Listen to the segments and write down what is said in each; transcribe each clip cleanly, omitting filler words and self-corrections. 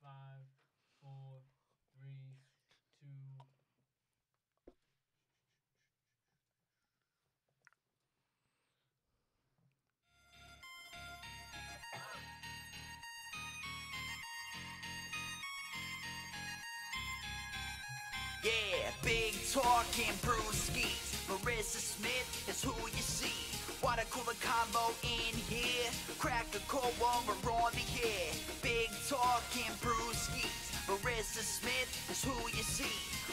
5, 4, 3, 2. Yeah, big talking Brewskis. Marissa Smith is who you see. What a cooler combo in here. Crack a cold one, we're on the air. Big talking Brewskis. Marissa Smith is who you see.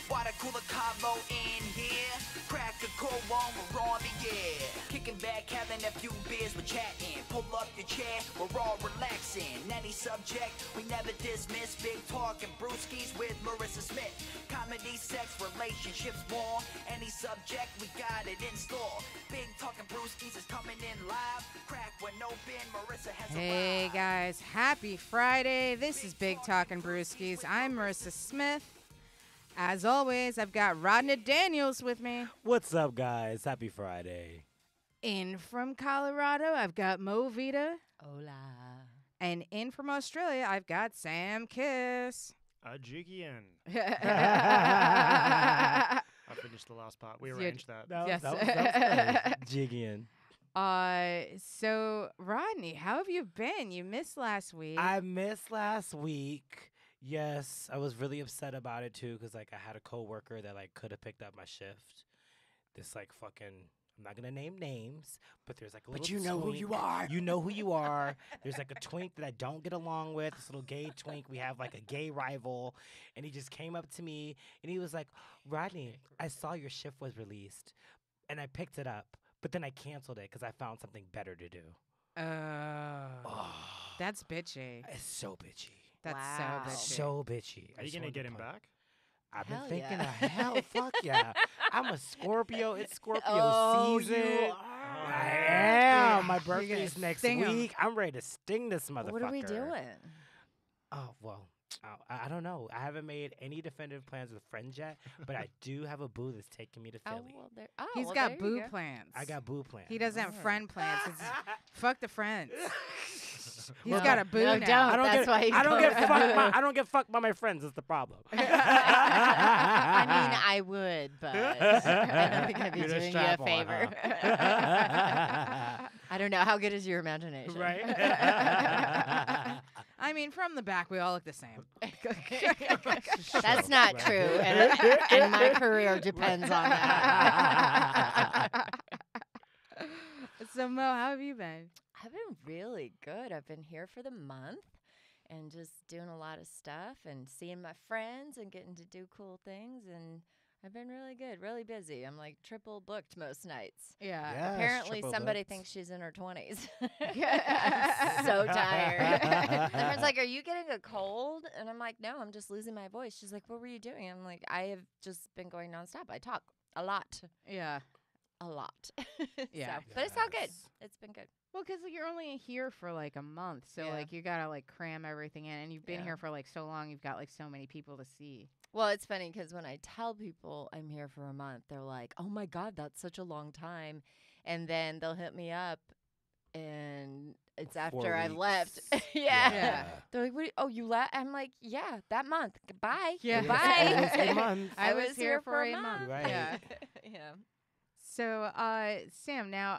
What a cooler combo in here. Crack a cold one, we're on the air. Kicking back, having a few beers, we're chatting. Pull up your chair, we're all relaxing. Any subject, we never dismiss. Big talking Brewskis with Marissa Smith. Comedy, sex, relationships, more. Any subject, we got it in store. Big talking Brewskis is coming in live. Crack one open, Marissa has Hey arrived. guys, happy Friday. This is Big Talkin' Brewskis. I'm Marissa Smith. As always, I've got Rodney Daniels with me. What's up, guys? Happy Friday. In from Colorado, I've got Mo Vita. Hola. And in from Australia, I've got Sam Kiss. Jigian. Yes. I finished the last part. We Yeah. arranged that. Yes. That was good. Jigging. So Rodney, how have you been? You missed last week. I missed last week. Yes, I was really upset about it too, because like I had a coworker that like could have picked up my shift. This like fucking, I'm not gonna name names, but there's like a little. But you know who you twink. are. You know who you are. There's like a twink that I don't get along with. This little gay twink. We have like a gay rival, and he just came up to me and he was like, "Rodney, I saw your shift was released, and I picked it up, but then I canceled it because I found something better to do." Oh, that's bitchy. It's so bitchy. That's Wow. so bitchy. So bitchy. Are you going to get him back? I've been Hell thinking, yeah. hell, fuck yeah. I'm a Scorpio. It's Scorpio Oh, season. you I are. am. My You're gonna birthday's next sting 'em. week. I'm ready to sting this motherfucker. What are we doing? Oh, well, I don't know. I haven't made any definitive plans with friends yet, but I do have a boo that's taking me to Philly. He's got boo plans. I got boo plans. He doesn't have Oh. friend plans. It's, fuck the friends. He's No, got a boo no, now. don't. I don't That's get. why he's I don't going get for fucked. boo. I don't get fucked by my friends. Is the problem. I mean, I would, but I don't think I'd be You're the doing you a strap on, favor. huh? I don't know. How good is your imagination? Right? I mean, from the back, we all look the same. That's not true, and my career depends on that. So, Mo, how have you been? I've been really good. I've been here for the month and just doing a lot of stuff and seeing my friends and getting to do cool things. And I've been really good, really busy. I'm like triple booked most nights. Yeah. Yes, Apparently, triple somebody booked. thinks she's in her 20s. I'm so tired. My friend's like, "Are you getting a cold?" And I'm like, "No, I'm just losing my voice." She's like, "What were you doing?" I'm like, "I have just been going nonstop. I talk a lot, Yeah. a lot." Yeah. So, but it's all good. Yes. It's been good. Well, because you're only here for like a month. So, Yeah. like, you got to like cram everything in. And you've been Yeah. here for like so long. You've got like so many people to see. Well, it's funny because when I tell people I'm here for a month, they're like, "Oh my God, that's such a long time." And then they'll hit me up and it's 4 after I've left. weeks. yeah. Yeah. They're like, "What? Oh, you left?" I'm like, "Yeah, that month. Goodbye. Yeah. Goodbye." It was a month. I was here for a month. Right. Yeah. yeah. So, Sam, now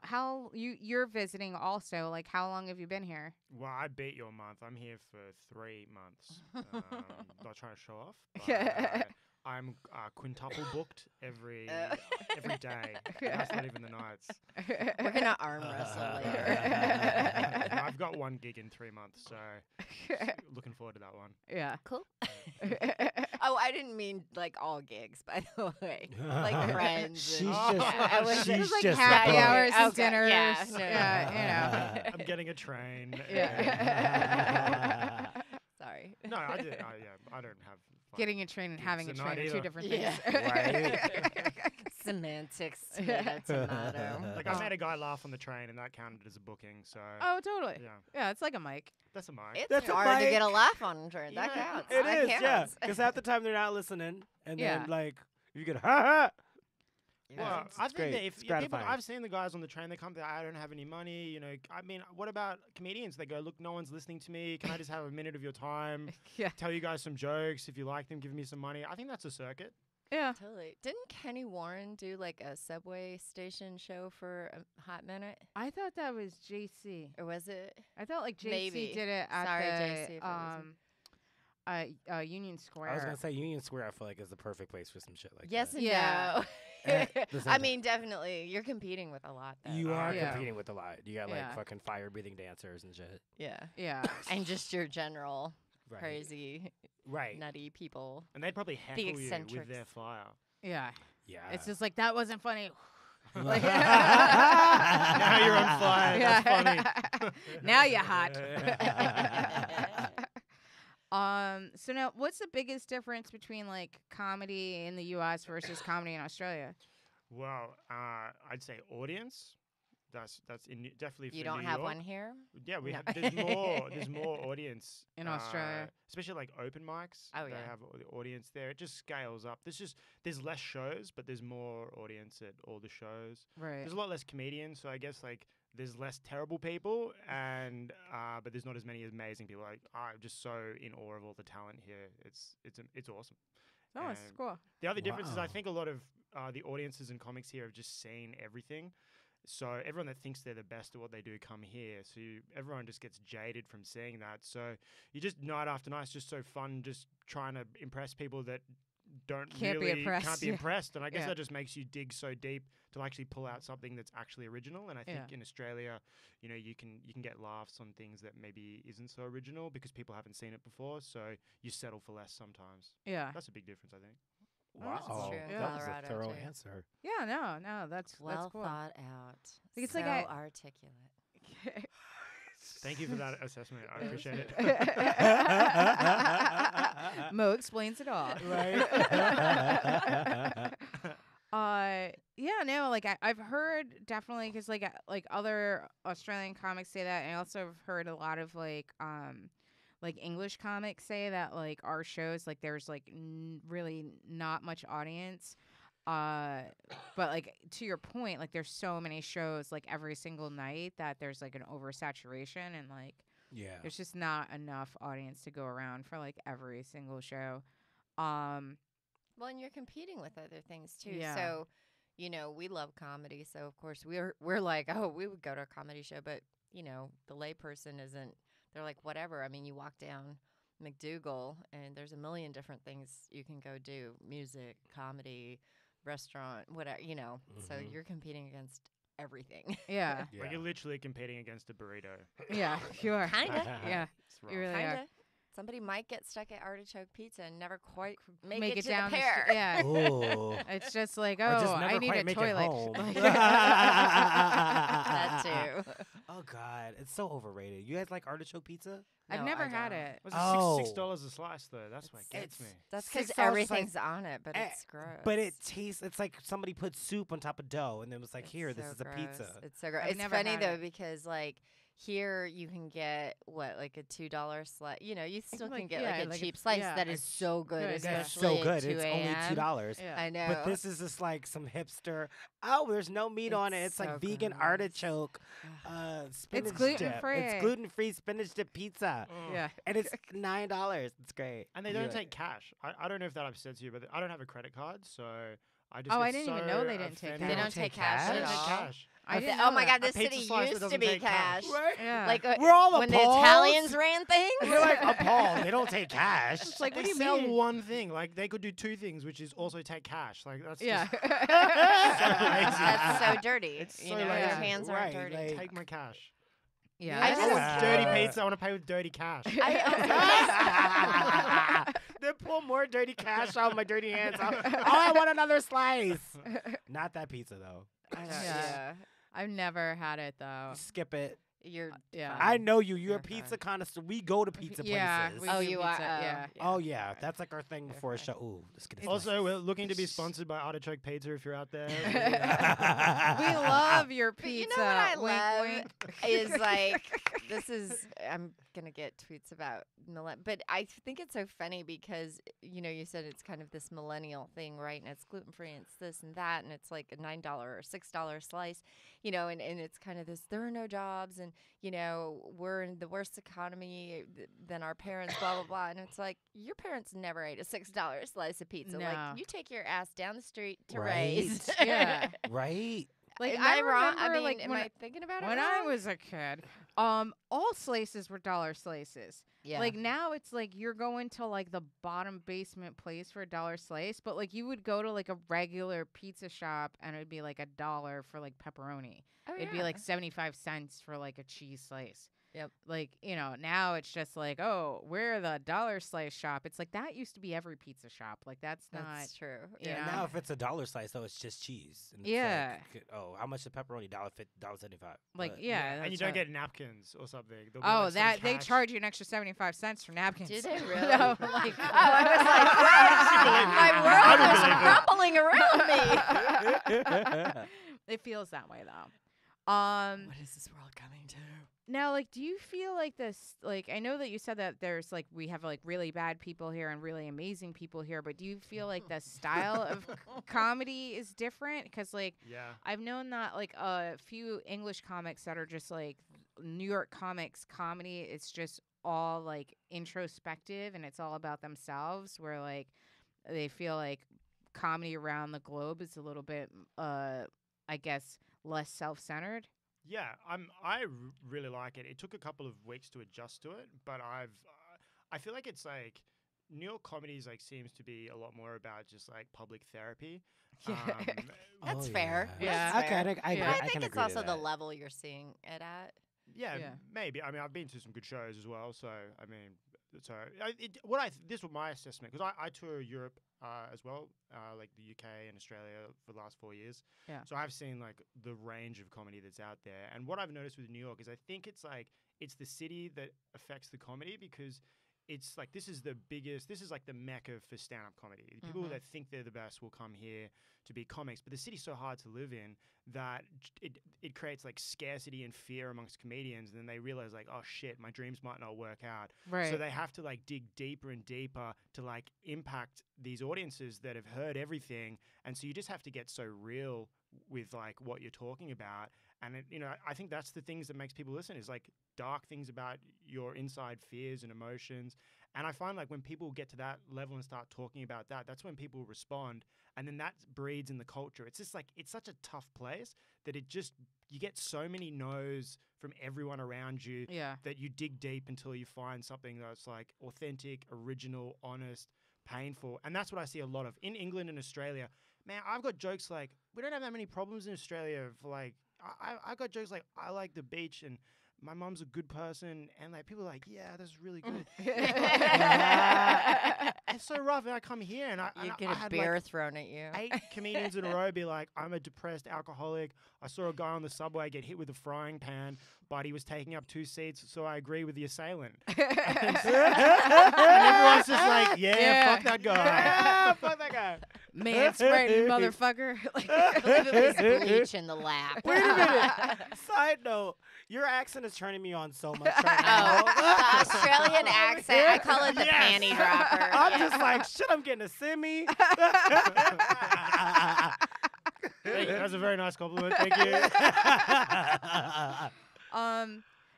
you're visiting also. Like, how long have you been here? Well, I beat your month. I'm here for 3 months. Not trying to show off. But, I'm quintuple booked every day. That's not even the nights. We're gonna arm wrestle later. I've got one gig in 3 months, so looking forward to that one. Yeah. Cool. Oh, I didn't mean like all gigs, by the way. Like friends. She's and- just. I was she's Just like just happy a hours and Okay, dinners. yeah, no, no, Yeah, I'm getting a train. Yeah. Sorry. No, I did. I don't have. Fun. Getting a train and Gigs having a are train not are two either. different Yeah. things. Right. Semantics, tomato, tomato. Like I made a guy laugh on the train, and that counted as a booking. So Oh, totally. yeah, Yeah, it's like a mic. that's a mic. It's That's a hard to get a mic. laugh on turn. That Yeah. counts. It that is, yeah. counts. Because half the time they're not listening, and Yeah. then like you get ha ha. Well, it's I think great. that if It's people, gratifying. I've seen the guys on the train, they come there, I don't have any money, you know. I mean, what about comedians? They go, look, no one's listening to me. Can I just have a minute of your time? Yeah. Tell you guys some jokes. If you like them, give me some money. I think that's a circuit. Yeah. Totally. Didn't Kenny Warren do like a subway station show for a hot minute? I thought that was JC. Or was it? I thought like JC Maybe. did it at Sorry, the JC, if it wasn't. Union Square. I was gonna say Union Square. I feel like is the perfect place for some shit like Yes that. and Yeah. no. Listen, I mean, definitely. You're competing with a lot, though. you are Yeah. competing with a lot. You got like Yeah. fucking fire breathing dancers and shit. Yeah. Yeah. And just your general Right. crazy, Right. nutty people. And they'd probably heckle you with eccentrics. their fire. Yeah. Yeah. It's just like that wasn't funny. Like- Now you're on fire. Yeah. That's funny. Now you're hot. So now what's the biggest difference between like comedy in the US versus comedy in Australia? Well, I'd say audience. That's definitely for You don't New have York. one here? Yeah, we No. have. There's more audience In Australia. especially like open mics. Oh, they yeah. have the audience there. It just scales up. There's less shows, but there's more audience at all the shows. Right. There's a lot less comedians, so I guess like there's less terrible people, and but there's not as many amazing people. Like I'm just so in awe of all the talent here. It's awesome. Oh, it's And cool. The other difference is I Wow. think a lot of the audiences and comics here have just seen everything. So everyone that thinks they're the best at what they do come here. So everyone just gets jaded from seeing that. So you just night after night, it's just so fun just trying to impress people that Can't be can't impressed, be yeah. impressed. And I guess Yeah. that just makes you dig so deep to actually pull out something that's actually original. And I think Yeah. in Australia, you know, you can get laughs on things that maybe isn't so original because people haven't seen it before. So you settle for less sometimes. Yeah. That's a big difference, I think. Wow. true in Yeah. That was a Colorado, thorough too. answer. Yeah, no, that's Well cool. thought out. Like, it's so like I- articulate. Thank you for that assessment. I appreciate it. Mo explains it all. Yeah, no, like I've heard definitely because like other Australian comics say that, and I also have heard a lot of like English comics say that like our shows like there's like really not much audience. But like to your point, like there's so many shows like every single night that there's like an oversaturation and like Yeah. there's just not enough audience to go around for like every single show. Well, and you're competing with other things too. Yeah. So, you know, we love comedy, so of course we're like, oh, we would go to a comedy show, but you know, the layperson isn't. They're like, whatever. I mean, you walk down McDougal, and there's a million different things you can go do: music, comedy, restaurant, whatever. You know, so Mhm. you're competing against everything. Yeah, Yeah. Like you're literally competing against a burrito. yeah, you are. Kinda. Yeah, It's rough. you really Kinda. are. Somebody might get stuck at artichoke pizza and never quite make, Make it it to down the the pair. str- yeah. Ooh. It's just like, Or just oh, never I need quite a make toilet. it home. That too. Oh God, it's so overrated. You guys like artichoke pizza? I've No, never I had don't. it. Was it Oh. $6 a slice though? That's what gets me. That's because $6 like- everything's on it, but Eh, it's gross. But it tastes. It's like somebody put soup on top of dough, and then was like, It's "Here, this so is a pizza." gross. It's so gross. I've It's never funny had though it. because like here you can get like a $2 slice. You know, you still like, can get yeah, like a like a- cheap slice yeah. that is It's so good, good, yeah. That's especially so good. at 2 It's only a.m. $2. Yeah. I know. But this is just like some hipster. Oh, there's no meat on it. It's It's like so vegan gross. artichoke, spinach dip. gluten-free. It's gluten-free spinach dip pizza, Oh. Yeah. and it's $9. It's great. And they You don't like- take cash. I don't know if that upsets you, but I don't have a credit card, so I just. Oh, get I didn't even know they didn't take offended. They cash. don't take cash They at don't take all. cash. I didn't Oh know my that. God, this A pizza city slice that used to doesn't be take cash. cash. Yeah. Like We're all when the appalled. Italians ran things. We're like appalled. They don't take cash. It's like, They what do you sell mean? one thing. Like they could do two things, which is also take cash. Like that's Yeah. just That's so dirty. It's you so know, lazy. their hands aren't Right, dirty. like- take my cash. Yeah. I I just- want dirty pizza. I want to pay with dirty cash. Then pull more dirty cash out of my dirty hands. Oh, I want another slice. Not that pizza though. I don't- Yeah. yeah. I've never had it though. Skip it. You're Yeah. fine. I know you. You're a You're pizza fine. connoisseur. We go to pizza Yeah. places. we Oh, do you are. pizza, yeah. Oh yeah, that's like our thing You're before a fine. show. Ooh, let's get this. Also, we're looking to be sponsored by Artichoke Pizza if you're out there. We love your But pizza. you know what I Wink, love wink. is like this is I'm gonna get tweets about but I think it's so funny because you said it's kind of this millennial thing, right? And it's gluten free, and it's this and that, and it's like a $9 or $6 slice, and it's kind of this. There are no jobs, and we're in the worst economy than our parents, blah blah blah. And it's like your parents never ate a $6 slice of pizza. No. Like you take your ass down the street to Right. raise. Yeah. Right. Like Am I I wrong? I remember, mean, like am I thinking about it when wrong? I was a kid, all slices were dollar slices. Yeah. Like now it's like you're going to like the bottom basement place for a dollar slice, but like you would go to like a regular pizza shop and it would be like $1 for like pepperoni. Oh, It'd be yeah. like 75 cents for like a cheese slice. Yep. Like, now it's just like, oh, we're the dollar slice shop. It's like that used to be every pizza shop. Like that's not true. you Yeah. know? Now if it's a dollar slice, though, it's just cheese. And it's Yeah. like, oh, how much is pepperoni? $1.75. like But- yeah. and that's you don't right. get napkins or something. There'll be, Oh, like, some that they cash. charge you an extra 75 cents for napkins. Do they really? No, like I was like, my world is crumbling around me. it feels that way though. What is this world coming to? Now, like, do you feel like this? Like, I know that you said that there's like we have like really bad people here and really amazing people here, but do you feel like the style of comedy is different? Because like Yeah. I've known that like a few English comics that are just like New York comics comedy. It's just all like introspective and it's all about themselves. Where like they feel like comedy around the globe is a little bit, I guess, less self-centered. Yeah, I really like it. It took a couple of weeks to adjust to it, but I feel like it's like New York comedies like seems to be a lot more about just like public therapy. Yeah. That's Oh, fair. Yeah. That's Okay, fair. I But I can think it's agree to also the that. level you're seeing it at. Yeah, Yeah. maybe. I mean, I've been to some good shows as well, so I mean, this was my assessment because I tour Europe as well, like the UK and Australia for the last 4 years. Yeah. So I've seen like the range of comedy that's out there, and what I've noticed with New York is I think it's the city that affects the comedy because it's like this is like the mecca for stand-up comedy. The people Mhm. that think they're the best will come here to be comics, but the city's so hard to live in that it creates like scarcity and fear amongst comedians, and then they realize like, oh shit, my dreams might not work out. Right. So they have to like dig deeper and deeper to like impact these audiences that have heard everything, and so you just have to get so real with like what you're talking about. And I think that's the things that makes people listen is like dark things about your inside fears and emotions. And I find like when people get to that level and start talking about that, that's when people respond. And then that breeds in the culture. It's just like, it's such a tough place that you get so many no's from everyone around you Yeah. that you dig deep until you find something that's like authentic, original, honest, painful. And that's what I see a lot of in England and Australia. Man, I've got jokes like, we don't have that many problems in Australia for like, I got jokes like, I like the beach and my mom's a good person. And like, people are like, yeah, that's really good. It's so rough. And I come here and I You I get a had beer like thrown at you. 8 comedians in a row be like, I'm a depressed alcoholic. I saw a guy on the subway get hit with a frying pan, but he was taking up 2 seats, so I agree with the assailant. And everyone's just like, yeah, fuck that guy. Yeah, fuck that guy. Man spreading motherfucker. Like, Look at this bleach in the lap. Wait a minute. Side note, your accent is turning me on so much right now. Oh, the Australian accent. I call it the Yes. panty dropper. I'm just like, shit, I'm getting a semi. Thank you. That's a very nice compliment. Thank you.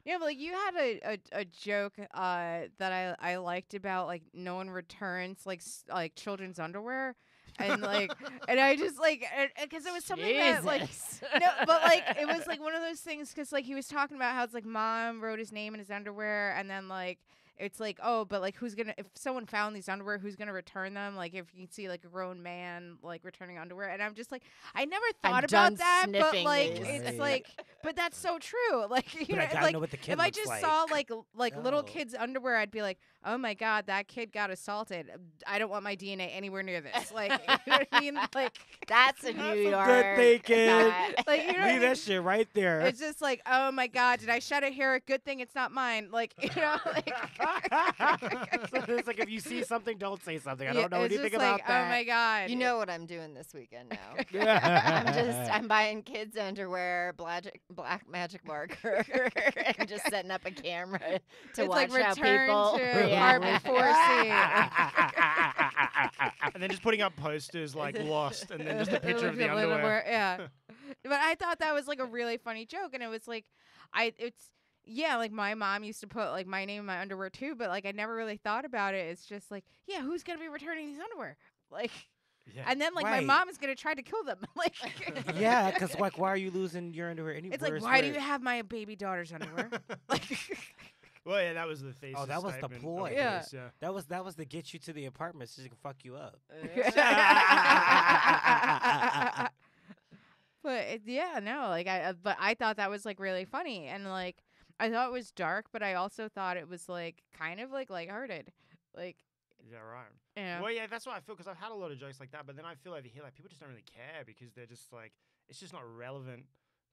Yeah, but like you had a joke that I liked about like no one returns like children's underwear, and like and I just like because it was something that like Jesus. no, but like it was like one of those things because like he was talking about how it's like mom wrote his name in his underwear, and then like it's like, oh, but like if someone found these underwear, who's gonna return them? Like if you can see like a grown man like returning underwear, and I'm just like, I never thought done about that, but sniffing like these. it's Right. like, but that's so true. Like you But know, I gotta like know what the kid if I looks just like. saw like little Oh. kids' underwear, I'd be like, oh my god, that kid got assaulted. I don't want my DNA anywhere near this. Like you know what I mean? Like That's a New York. Good thinking. guy. like you know what I Leave mean? that shit right there. It's just like, oh my god, did I shed a hair? Good thing it's not mine. Like you know, like So it's like if you see something, don't say something. I Yeah, don't know it's anything just about like, that. Oh my god. You know what I'm doing this weekend now. Yeah. I'm buying kids underwear, black magic marker, and just setting up a camera to It's watch like how Return people. to Yeah. Apartment 4C. And then just putting up posters like Lost, and then just a picture of the Little underwear. Yeah. But I thought that was like a really funny joke, and it was like, like my mom used to put like my name in my underwear too, but like I never really thought about it. It's just like, yeah, who's gonna be returning these underwear? Like, Yeah. and then like my Right. mom is gonna try to kill them. Like, Yeah, because like, why are you losing your underwear anywhere? it's like, why do you have my baby daughter's underwear? Like, Well, yeah, that was the thesis. that was the statement of ploy. Yeah. this, yeah. That was to get you to the apartment so she can fuck you up. but but I thought that was like really funny, and like I thought it was dark, but I also thought it was like kind of like lighthearted, like Yeah, right. you know. Well, yeah, that's what I feel, because I've had a lot of jokes like that, but then I feel over here like people just don't really care because they're just like, it's just not relevant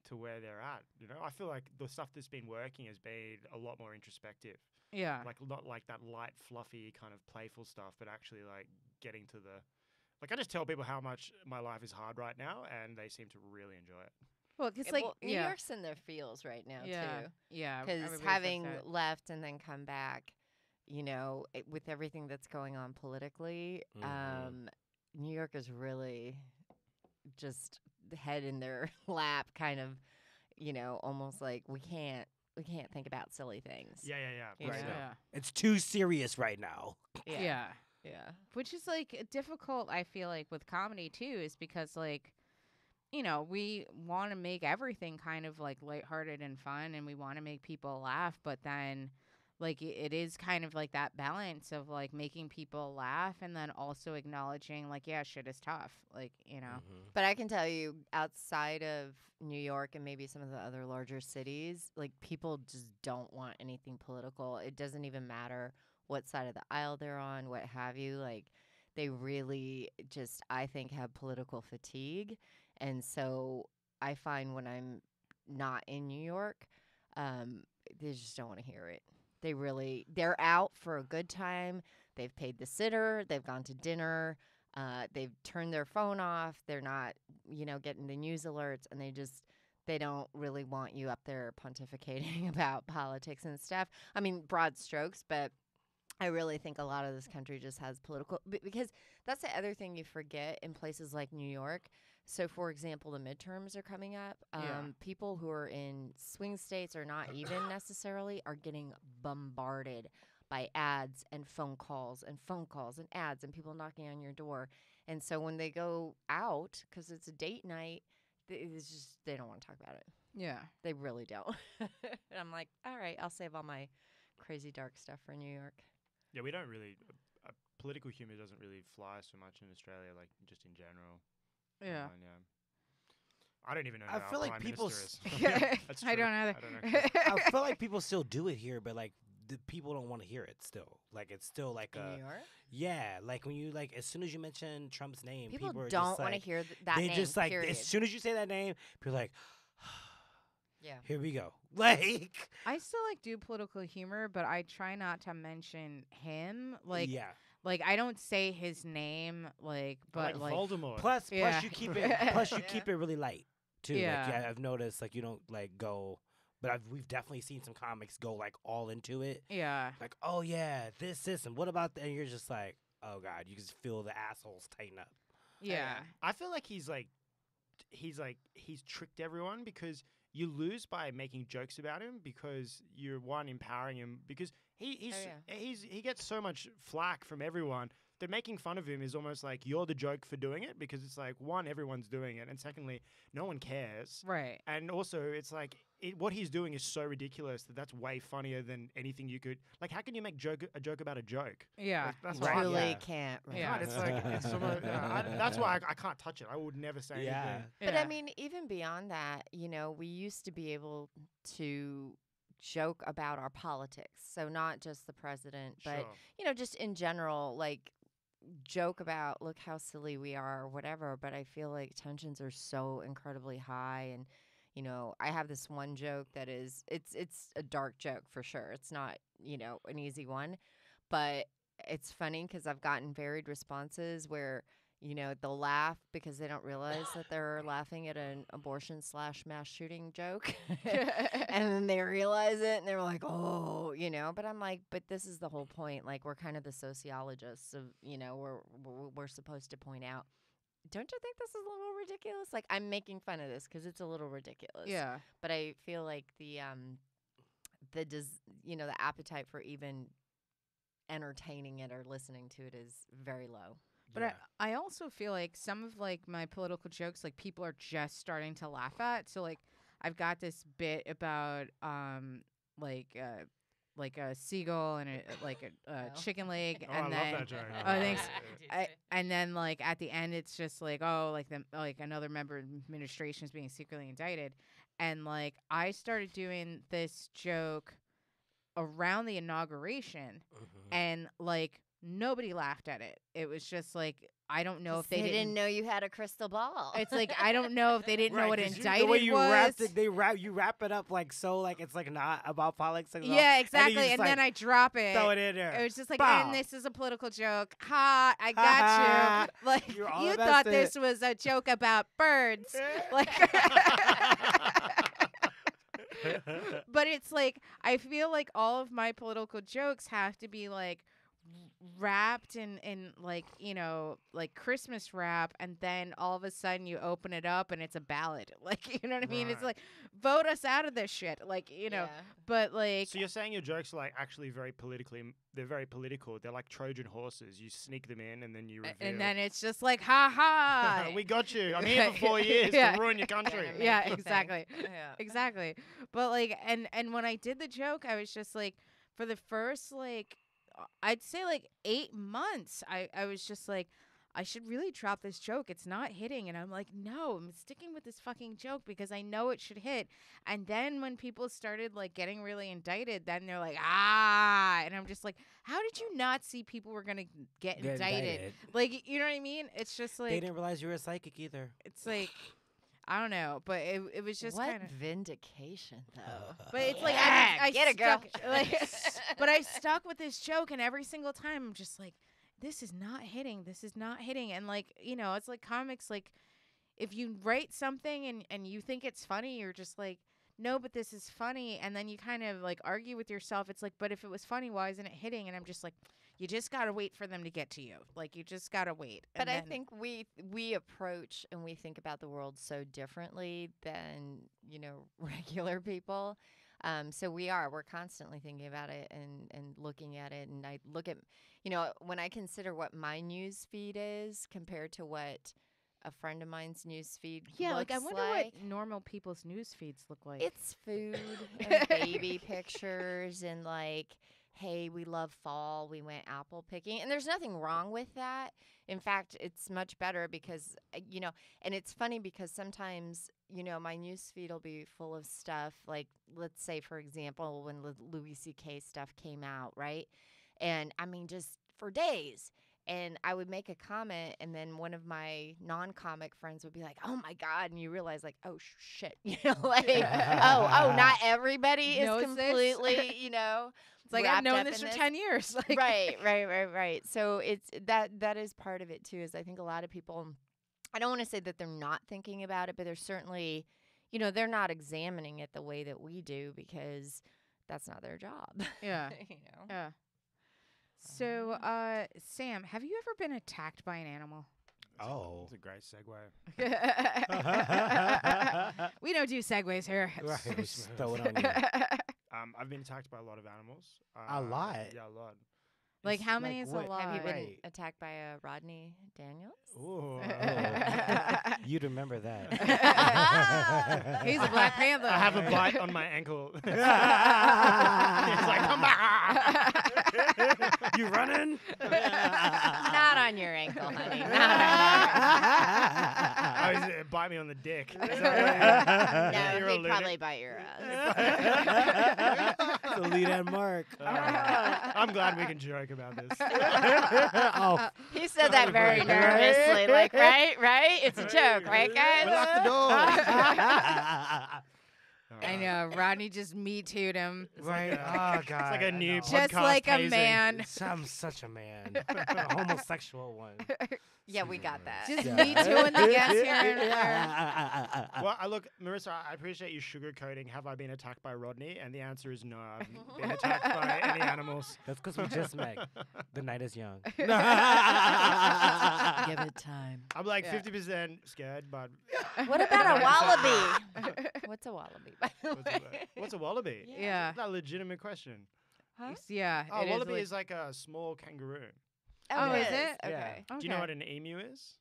to where they're at. You know, I feel like the stuff that's been working has been a lot more introspective. Yeah. Like not like that light, fluffy kind of playful stuff, but actually like getting to the. Like I just tell people how much my life is hard right now, and they seem to really enjoy it. Well, it's like New York's in their feels right now yeah, too. yeah. Because everybody says having that. left and then come back, you know, with everything that's going on politically, Mhm. New York is really just the head in their lap, kind of, you know, almost like we can't think about silly things. Yeah. You Right know? now. Yeah. It's too serious right now. Yeah. Yeah. Which is like difficult, I feel like, with comedy too, is because like, you know, we want to make everything kind of like lighthearted and fun, and we want to make people laugh, but then like it is kind of like that balance of like making people laugh and then also acknowledging like, yeah, shit is tough, like, you know. But I can tell you, outside of New York and maybe some of the other larger cities, like people just don't want anything political. It doesn't even matter what side of the aisle they're on, what have you. Like they really just, I think, have political fatigue. And so I find when I'm not in New York, they just don't want to hear it. They're out for a good time. They've paid the sitter. They've gone to dinner. They've turned their phone off. They're not, you know, getting the news alerts, and they don't really want you up there pontificating about politics and stuff. I mean, broad strokes, but I really think a lot of this country just has political, because that's the other thing you forget in places like New York. So, for example, the midterms are coming up. People who are in swing states or not even necessarily are getting bombarded by ads and phone calls and ads and people knocking on your door. And so when they go out, because it's a date night, it's just, they don't want to talk about it. Yeah. They really don't. And I'm like, all right, I'll save all my crazy dark stuff for New York. Yeah, we don't really. Political humor doesn't really fly so much in Australia, like just in general. Yeah. Yeah. I don't even know. I who feel our like Prime people Minister Yeah, is. That's I true. don't either. I don't know. I feel like people still do it here, but like the people don't want to hear it still. Like it's still like In New York? yeah, like when you like as soon as you mention Trump's name, People are don't just want to like, hear that they name, just like period. as soon as you say that name, people are like Yeah. here we go. Like I still like do political humor, but I try not to mention him. Like, yeah. like I don't say his name. Like, but like Voldemort. Plus Yeah. you keep it keep it really light too. Yeah. Like, yeah, I've noticed like you don't like go, but we've definitely seen some comics go like all into it. yeah, Like, oh yeah, this, and what about that? And you're just like, oh god, you just feel the assholes tighten up. yeah, I feel like he's tricked everyone, because you lose by making jokes about him, because you're empowering him, because he gets so much flack from everyone that making fun of him is almost like you're the joke for doing it, because it's like, one, everyone's doing it, and secondly, no one cares. right. And also, it's like what he's doing is so ridiculous that's way funnier than anything you could. Like, how can you make a joke about a joke? Yeah, Like, that's You why. really Yeah. can't. Right? Yeah. Right, it's like it's that's why I can't touch it. I would never say Yeah. anything. But yeah. I mean, even beyond that, you know, we used to be able to joke about our politics. So not just the president, but, Sure. you know, just in general, like joke about, look how silly we are or whatever. But I feel like tensions are so incredibly high, and, you know, I have this one joke that is it's a dark joke for sure. It's not, you know, an easy one, but it's funny because I've gotten varied responses where, you know, they'll laugh because they don't realize that they're laughing at an abortion/mass shooting joke. And then they realize it and they're like, oh, you know, but I'm like, but this is the whole point. Like, we're kind of the sociologists of, you know, we're supposed to point out, don't you think this is a little ridiculous? Like, I'm making fun of this because it's a little ridiculous. Yeah. But I feel like the appetite for even entertaining it or listening to it is very low. But I also feel like some of like my political jokes, like people are just starting to laugh at. So like I've got this bit about like a seagull and a chicken leg, Oh, and I then love that joke. oh, thanks. And then like at the end, it's just like, oh, like another member of the administration is being secretly indicted, and like I started doing this joke around the inauguration, and like nobody laughed at it. It was just like, I don't know if they didn't know you had a crystal ball. It's like, I don't know if they didn't know what 'cause indicted the way you was. wrapped it, you wrap it up like so, like it's like not about politics. Like, Yeah, exactly. And, And then I drop it. throw it in there. It was just like, Bow. and this is a political joke. Ha, I got you. Like, You're all you thought invested. this was a joke about birds. Like, but it's like, I feel like all of my political jokes have to be like wrapped in like, you know, like Christmas wrap, and then all of a sudden you open it up and it's a ballad. Like, you know what I mean? It's Right. like, vote us out of this shit. Like, you know, but like, So you're saying your jokes are like actually they're very political. They're like Trojan horses. You sneak them in and then you reveal. and then it's just like, ha ha. we got you. I'm here for 4 years Yeah. to ruin your country. Yeah, Make you exactly. think. Yeah. Exactly. But like, and when I did the joke, I was just like, for the first like, I'd say like 8 months, I was just like, I should really drop this joke. It's not hitting. And I'm like, no, I'm sticking with this fucking joke because I know it should hit. And then when people started like getting really indicted, then they're like, ah. And I'm just like, how did you not see people were going to get indicted? Like, you know what I mean? It's just like, they didn't realize you were a psychic either. it's like, I don't know, but it was just What kind of. vindication, though. But it's like, Yeah, I get it, girl. stuck, like, but I stuck with this joke, and every single time I'm just like, this is not hitting. This is not hitting. And like, you know, it's like comics. Like, if you write something and you think it's funny, you're just like, no, but this is funny. And then you kind of like argue with yourself. It's like, but if it was funny, why isn't it hitting? And I'm just like, you just gotta wait for them to get to you. Like, you just gotta wait. But And I then- think we approach and we think about the world so differently than, you know, regular people. So we're constantly thinking about it and looking at it. And I look at, you know, when I consider what my news feed is compared to what a friend of mine's news feed yeah, like I looks wonder like. what normal people's news feeds look like. It's food and baby pictures and like, hey, we love fall. We went apple picking. And there's nothing wrong with that. In fact, it's much better because, you know, and it's funny because sometimes, you know, my news feed will be full of stuff. Like, let's say, for example, when Louis C.K. stuff came out, right? And I mean, just for days. And I would make a comment, and then one of my non-comic friends would be like, "Oh my god!" And you realize, like, "Oh shit," you know, like, oh, not everybody is Knows this? completely, you know. It's like, I've wrapped known up this in for 10 years. Like, Right. So it's that is part of it too. Is I think a lot of people, I don't want to say that they're not thinking about it, but they're certainly, you know, they're not examining it the way that we do because that's not their job. Yeah. you know. Yeah. So, Sam, have you ever been attacked by an animal? It's a great segue. We don't do segues here. Right, we just throw it on you. I've been attacked by a lot of animals. A lot? Yeah, a lot. Like, how Like many is a what? lot? Have you been Right. attacked by a Rodney Daniels? Ooh. You'd remember that. He's a Black Panther. I have a bite on my ankle. It's like, come back. You running? Not on your ankle, honey. Not on Oh, is it bite me on the dick? Is your that No, You're a he'd lunatic. probably bite your ass. So lead and Mark. I'm glad we can joke about this. Oh, He said that very nervously, like, right? It's a joke, right, guys? we locked the door. I know. Rodney just me too'd him. Right? like Oh God. It's like a I new know. Just podcast like a hazing. man. I'm such a man. A homosexual one. Yeah, we got that. Just me tooing the guests here and there. Well, look, Marissa, I appreciate you sugarcoating. Have I been attacked by Rodney? And the answer is no. I've been attacked by any animals. That's because we just met. The night is young. Give it time. I'm like Yeah. 50% scared, but What about a wallaby? What's a wallaby, by the way? what's a wallaby? Yeah. That's a legitimate question. Huh? Yeah. Oh, it wallaby like- is like a small kangaroo. Oh, is it? Okay. Do you know what an emu is?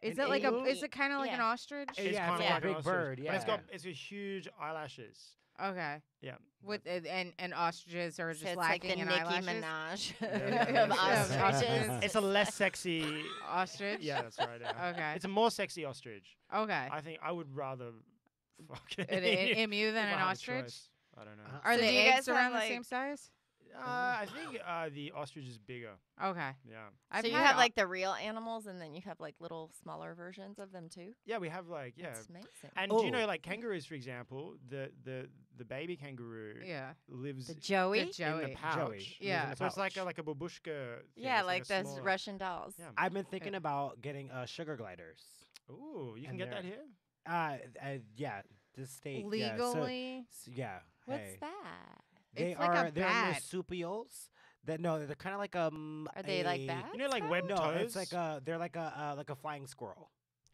Is an it like emu? is it kind of like an Yeah. ostrich? Yeah, It's it's kind of like a like an big ostrich, bird, But yeah. it's got huge eyelashes. Okay. Yeah. With and ostriches are just So it's like lacking the in Nicki eyelashes. Minaj Yeah. of ostriches. It's a less sexy. Ostrich. Yeah, that's right. Yeah. Okay. It's a more sexy ostrich. Okay. I think I would rather fuck An emu than if I an had a ostrich. choice. I don't know. Are So the do you eggs guys have, around the like- same size? I think the ostrich is bigger. Okay. Yeah. I've So you had have o- like the real animals, and then you have like little smaller versions of them too. Yeah, we have like That's amazing. And do you know Oh. like kangaroos, for example, the baby kangaroo yeah. lives The Joey. The in Joey. the pouch. Joey. Lives Yeah. in the So it's pouch. like like a babushka. Thing. Yeah, It's like a those smaller- Russian dolls. Yeah. I've been thinking about getting sugar gliders. Ooh, you can And get that they're- here. Yeah, the state. Legally. Yeah. What's Hey. that? They It's like a are they're bat. marsupials. That no, they're kind of like Are they like bats? You know, like though? web No, toes. it's like they're like a flying squirrel.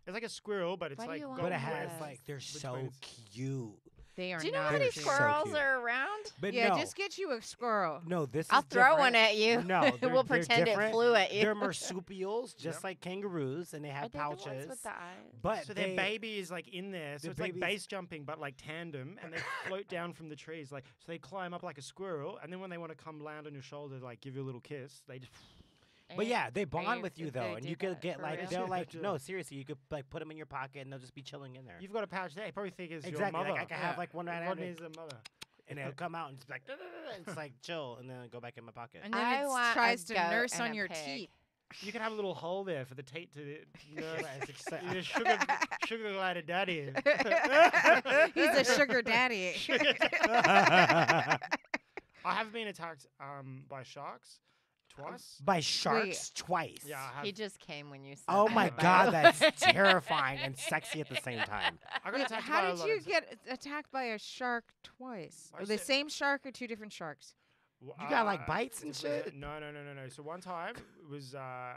It's like a squirrel, but it's Why do like you want But it got has Yes. like they're so between- cute. They are Do you know not. how many so squirrels cute. are around? But Yeah, no, just get you a squirrel. no, this I'll is throw one different. at you. No, they're- we'll they're pretend different. it flew at you. They're marsupials, just Yep. like kangaroos, and they Are have they the pouches. ones with the eyes? But So they, their baby is like in there, so the it's like baby's- base jumping, but like tandem, and they float down from the trees. Like so, they climb up like a squirrel, and then when they want to come land on your shoulder, like give you a little kiss, they just. But yeah, they bond you- with you if though, they and do you could that get for like real? they'll like Yeah. no seriously, you could like put them in your pocket and they'll just be chilling in there. You've got a pouch there. You probably think it's your Exactly, mother. like I can have like one right out Rodney's the mother. and they'll come out and it's like it's like chill, and then go back in my pocket. And then I it want a tries to goat nurse and on a your pig. teeth. You can have a little hole there for the teat to nurse. Right, it's exci- You're sugar glider daddy. He's a sugar daddy. I have been attacked by sharks twice. By sharks twice. Yeah, I have. He just came when you said Oh that, my by god, the way. that's terrifying and sexy at the same time. I got attacked by How a did lot you of get attacked by a shark twice? I The said- same shark or two different sharks? You got like bites and was shit. No. So one time it was I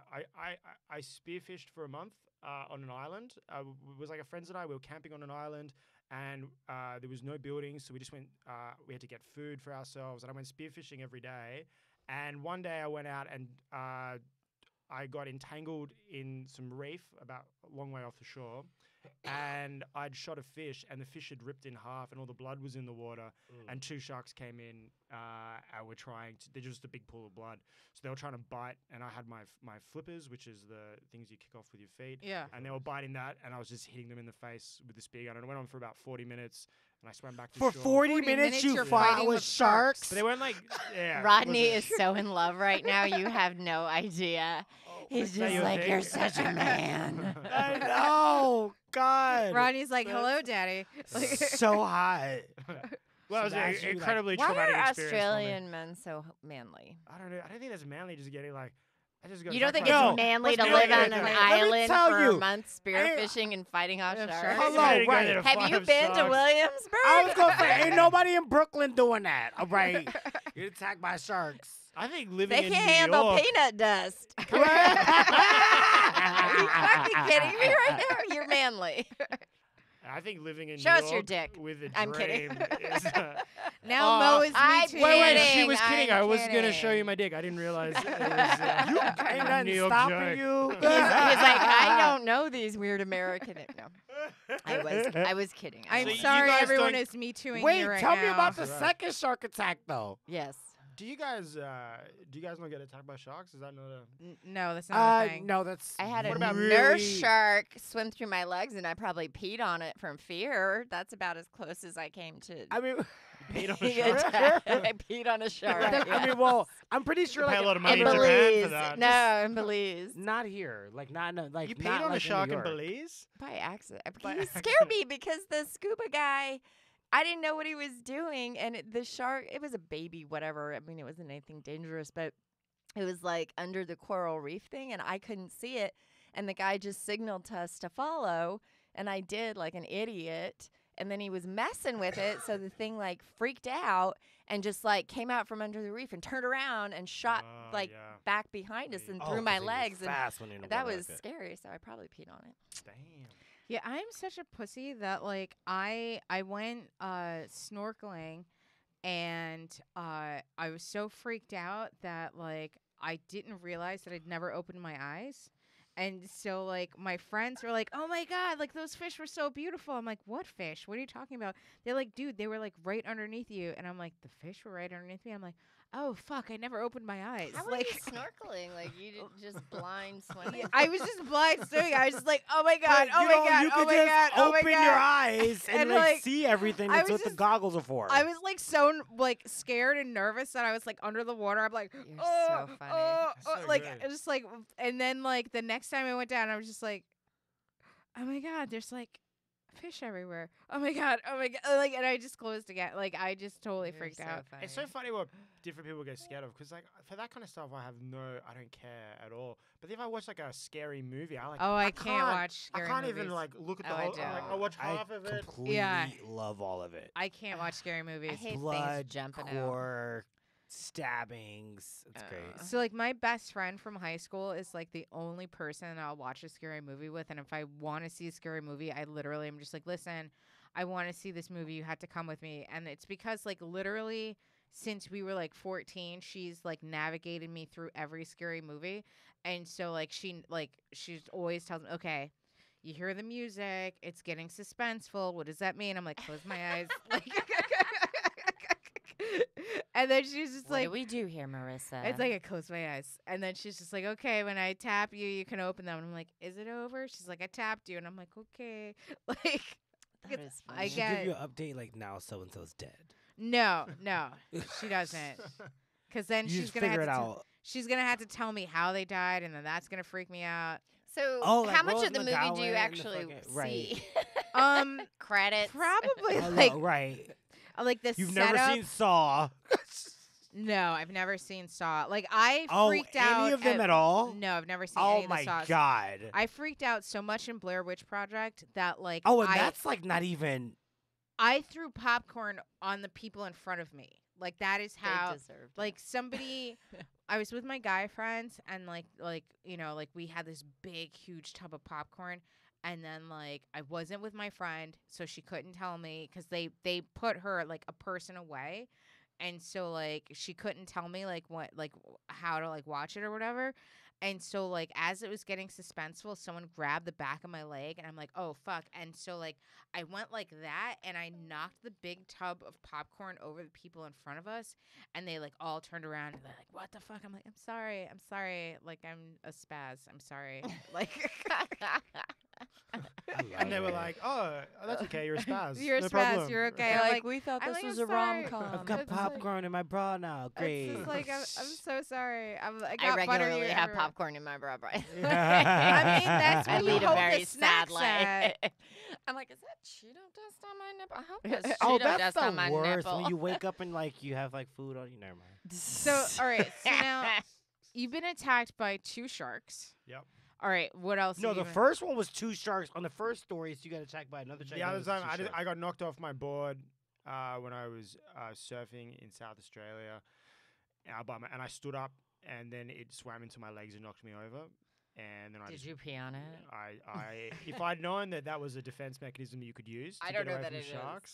spearfished for a month on an island. It was like a friends and I. We were camping on an island, and there was no buildings, so we just went. We had to get food for ourselves, and I went spearfishing every day. And one day I went out and I got entangled in some reef about a long way off the shore. And I'd shot a fish, and the fish had ripped in half, and all the blood was in the water. And two sharks came in, and were trying to. They're just a big pool of blood, so they were trying to bite. And I had my flippers, which is the things you kick off with your feet. Yeah. And they were biting that, and I was just hitting them in the face with the spear gun. And it went on for about 40 minutes, and I swam back to For shore. 40 40 minutes minutes you you're fought fighting with with sharks? But they weren't like, yeah. Rodney is listen. so in love right now. You have no idea. He's that just your like, thing? you're such a man. I know. God. Rodney's like, "Hello, daddy." Like, So hot. Well, it was So an that's you, like- incredibly Why traumatic are experience for me. Australian men so manly? I don't know. I don't think that's manly. Just getting like, I just got. You don't attacked think by- it's manly What's to manly live on about an that? Let me island tell for you. a month spearfishing and fighting off Yeah, sharks? sharks. Hello, You gotta go right. there to Have fight you off been to sharks. Williamsburg? I was gonna say, ain't nobody in Brooklyn doing that. All right, you're attacked by sharks. I think living They in can't New handle York. peanut dust. Are you fucking kidding me right now? You're manly. I think living in Show New us York your dick. with a I'm kidding. dream is. now Oh, Mo is me I too. Wait, Kidding, she was kidding. I'm I was gonna show kidding. you my dick. I didn't realize it was Ain't a nothing New York stopping joke. you. He's like, I don't know these weird American. No, I was kidding. I'm So you sorry, guys everyone don't- is me tooing Wait, you right tell now. me about the Right. second shark attack though. Yes. Do you guys not get attacked by sharks? Is that not a? No, that's not a thing. No, that's. I had What a about nurse really- shark swim through my legs, and I probably peed on it from fear. That's about as close as I came to. I mean, Paid on a being shark. attacked. I peed on a shark. I yes. mean, well, I'm pretty sure Pay like a lot of in money in Japan for Belize. that. No, in Belize. not here, like not no, like You not peed on a like shark New in York. Belize? By accident. By He accident. scared me because the scuba guy, I didn't know what he was doing. And the shark, it was a baby, whatever. I mean, it wasn't anything dangerous, but it was like under the coral reef thing, and I couldn't see it. And the guy just signaled to us to follow, and I did like an idiot. And then he was messing with it, so the thing like freaked out and just like came out from under the reef and turned around and shot Oh, like yeah. back behind us and Oh, through 'cause my they move legs. And fast when you're in the that water was like scary, so I probably peed on it. Damn. Yeah, I'm such a pussy that like I went snorkeling and I was so freaked out that like I didn't realize that I'd never opened my eyes. And so like my friends were like, "Oh my god, like those fish were so beautiful." I'm like, "What fish? What are you talking about?" They're like, "Dude, they were like right underneath you." And I'm like, "The fish were right underneath me?" I'm like, "Oh fuck, I never opened my eyes." How were like you snorkeling? Like you just blind swimming? I was just blind swimming. I was just like, "Oh my god, But oh you my know, god, you oh could my just god, oh my open god." your eyes and, And, like like, see everything. I That's was what the just- goggles are for. I was like so like scared and nervous that I was like under the water. I'm like, You're oh, so funny. oh, That's oh," so like good. just like, and then like the next time I went down, I was just like, oh my god, there's like fish everywhere. Oh my god, like, and I just closed again. Like I just totally You're freaked so out. funny. It's so funny what different people get scared of, because like for that kind of stuff, I don't care at all. But if I watch like a scary movie, Oh, I can't watch I scary can't movies. even like look at the Oh, I whole. I'm like, do. I'll watch I half of it. completely Yeah. love all of it. I can't watch scary movies. hate Blood, things jumping out. gore, stabbings. It's great. So like my best friend from high school is like the only person I'll watch a scary movie with, and if I want to see a scary movie, I literally am just like, listen, I want to see this movie. You had to come with me, and it's because like literally since we were like 14, she's like navigated me through every scary movie, and so like she's always tells me, okay, you hear the music, it's getting suspenseful. What does that mean? I'm like, close my eyes, like. And then she's just What like, do we do here, Marissa? it's like I close my eyes, and then she's just like, "Okay, when I tap you, you can open them." And I'm like, "Is it over?" She's like, "I tapped you," and I'm like, "Okay." Like, that is I funny. She'll get- give you an update like now so and so's dead. no, she doesn't, because then You she's just gonna figure have it to out. she's gonna have to tell me how they died, and then that's gonna freak me out. So, Oh, like how much Rose of the movie do McGowan you and the actually fucking- right. see? Credits. Probably Oh, like no, right. like the You've setup. never seen Saw. No, I've never seen Saw. Like I Oh, freaked out. any of them at all? No, I've never seen Oh any of the my Saws. god. I freaked out so much in Blair Witch Project that like Oh, and I that's like not even. I threw popcorn on the people in front of me. Like that is how They deserved like somebody I was with my guy friends and like you know like we had this big huge tub of popcorn, and then like I wasn't with my friend, so she couldn't tell me cuz they put her like a person away, and so like she couldn't tell me like what like how to like watch it or whatever. And so like as it was getting suspenseful, someone grabbed the back of my leg, and I'm like, "Oh fuck." And so like I went like that, and I knocked the big tub of popcorn over the people in front of us, and they like all turned around and they're like, "What the fuck?" I'm like, I'm sorry. Like I'm a spaz. I'm sorry." Like And they were like, "Oh, that's okay. You're a spaz. You're a no spaz, Problem. you're okay. They're I'm like, we thought I'm this like, was I'm a sorry. rom-com. I've got It's like- popcorn in my bra now. Great. It's just like I'm so sorry. I I got butter regularly you have everywhere. popcorn in my bra. I mean, that's I when you lead a hope very the sad snacks life. at. I'm like, is that Cheeto dust on my nipple? I hope that's Oh, Cheeto that's dust the on my worst. nipple. When you wake up and like you have like food on you. Never mind. So all right. So now you've been attacked by 2 sharks. Yep. All right. What else? No, have the you been- first one was 2 sharks. On the first story, so you got attacked by another shark. The and other it was time, 2 sharks. I got knocked off my board when I was surfing in South Australia, and I stood up, and then it swam into my legs and knocked me over. And then I Did just, you pee on it? if I'd known that was a defense mechanism you could use to I don't get know away that from it is. sharks,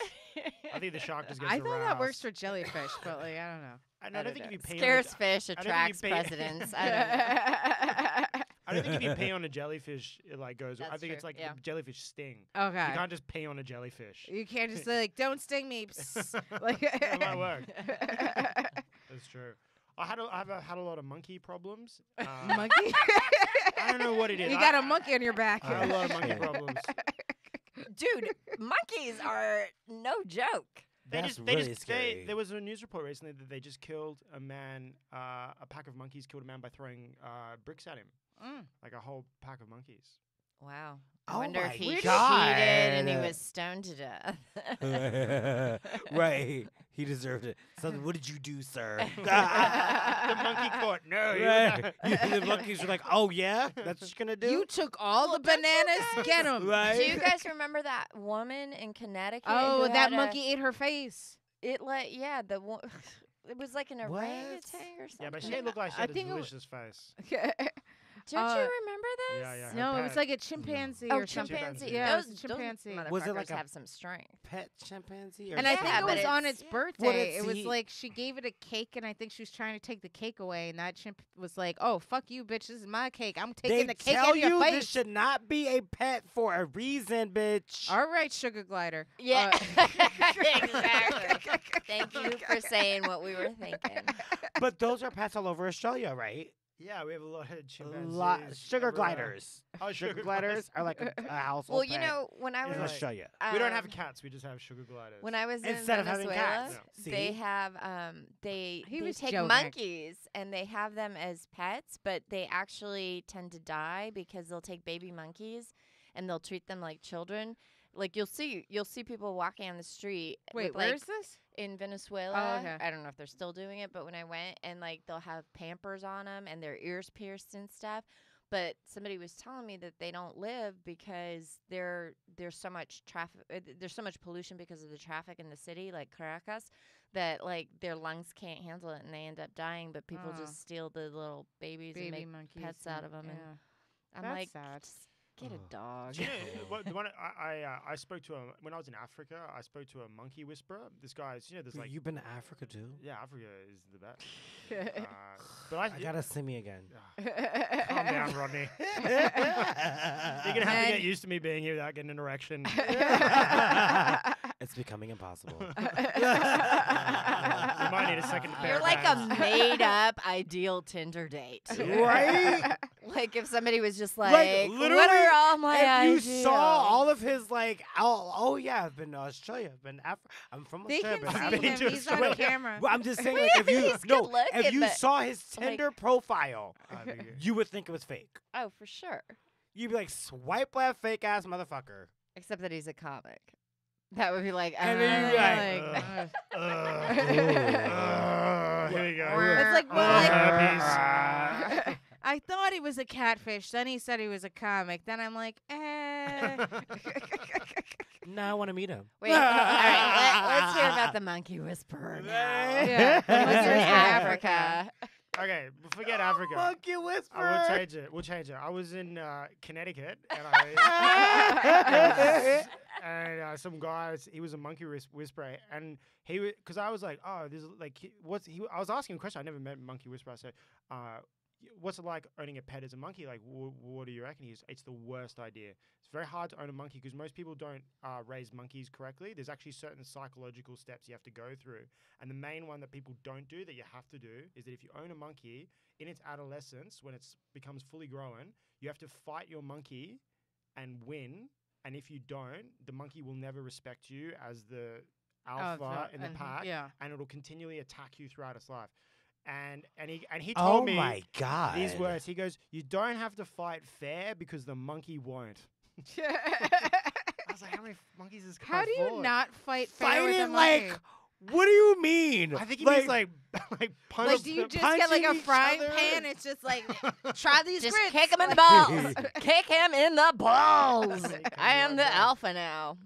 I think the shark just gets I thought that aroused. works for jellyfish, but like I don't know. I don't think if you pee Scarce on fish I don't think attracts you pee- presidents. I don't know. I don't think if you pee on a jellyfish, it like goes. I That's think it's true, like yeah. the jellyfish sting. Okay. You can't just pee on a jellyfish. You can't just say like, "Don't sting me." Psst. Like That might work. That's true. I've had a lot of monkey problems. Monkey. I don't know what it is. You got a monkey on your back. I have a lot of monkey problems. Dude, monkeys are no joke. That's really scary. There was a news report recently that they just killed a man. A pack of monkeys killed a man by throwing bricks at him, like a whole pack of monkeys. Wow. I Oh wonder my if he cheated God. and he was stoned to death. Right. He deserved it. So what did you do, sir? The monkey court. No, Right. The monkeys were like, oh, yeah? That's what you're going to do? You took all the don't you bananas. guys- Get them. Right. Do you guys remember that woman in Connecticut? Oh, who that had monkey ate her face. It it was like an What? orangutan or something. Yeah, but she looked like she I had a think it was- delicious face. Don't you remember this? Yeah, yeah. her No, it was pet. like a chimpanzee Oh, or something. chimpanzee. Yeah, it those, was a chimpanzee. Those Was it motherfuckers like a- have some strength. Pet chimpanzee? Or And I Yeah, think it but was on it's- its yeah. birthday. it's It was he- like she gave it a cake, and I think she was trying to take the cake away. And that chimp was like, "Oh, fuck you, bitch! This is my cake. I'm taking They the cake tell out of your you face." this should not be a pet for a reason, bitch. All right, sugar glider. Yeah. Exactly. Thank you for saying what we were thinking. But those are pets all over Australia, right? Yeah, we have a lot of A chimpanzees. lot. Sugar everywhere. gliders. Oh, Sugar gliders are like a household Well, you pet know, when I in was in Australia. We don't have um, cats. We just have sugar gliders. when I was Instead in of having Venezuela, cats. Yeah. they See? have they He was take joking. monkeys and they have them as pets, but they actually tend to die because they'll take baby monkeys and they'll treat them like children. Like you'll see people walking on the street. Wait, with, where like, is this? in Venezuela. okay. I don't know if they're still doing it, but when I went and like they'll have Pampers on them and their ears pierced and stuff. But somebody was telling me that they don't live because there's so much traffic. There's so much pollution because of the traffic in the city, like Caracas, that like their lungs can't handle it and they end up dying. But people Oh. just steal the little babies and Baby make monkeys. pets out of them. Yeah. And I'm That's like, sad. just get Oh. a dog. Do you know, the one I spoke to when I was in Africa, I spoke to a monkey whisperer. This guy's, there's like, You've been to Africa too? yeah, Africa is the best. But I gotta see me again. Calm down, Rodney. You're gonna have to get used to me being here without getting an erection. It's becoming impossible. You might need a second pair You're of like a hands. made up ideal Tinder date. Right? Like if somebody was just like, Like, what literally, are all my If you saw ideals?" all of his like, oh yeah, I've been to Australia, I've been I'm from They Australia. can but I've see been him. to He's on Australia. camera. Well, I'm just saying, like, if you He's no, good looking, if you but, saw his like- Tinder profile, I think you would think it was fake. Oh, for sure. You'd be like, swipe left, fake ass motherfucker. Except that he's a comic. That would be like, And then you Like, here we go. It's like, well, Herpes. I thought he was a catfish. Then he said he was a comic. Then I'm like, eh. Now I want to meet him. wait, all right, let's hear about the monkey whisperer now. Yeah. What's in Yeah. Africa? Okay, forget Africa. Monkey I will whisperer. change it. We'll change it. I was in Connecticut, and I some guys. He was a monkey whisperer, and he because I was like, oh, this is like I was asking a question. I never met monkey whisperer. I said, what's it like owning a pet as a monkey? Like, what do you reckon? It's the worst idea. It's very hard to own a monkey because most people don't raise monkeys correctly. There's actually certain psychological steps you have to go through. And the main one that people don't do that you have to do is that if you own a monkey in its adolescence, when it becomes fully grown, you have to fight your monkey and win. And if you don't, the monkey will never respect you as the alpha in the pack, Yeah. and it'll continually attack you throughout its life. And he told Oh me my god. these words. He goes, "You don't have to fight fair because the monkey won't." I was like, "How many monkeys is How do you fought?" not fight fair with a Fighting monkey? like, what do you mean? I think he means like punch. Like, do you just get like a punching each frying other? pan? It's just like, try these Just grits. kick him in the Like- balls. Kick him in the balls. He comes I am right the down. alpha now.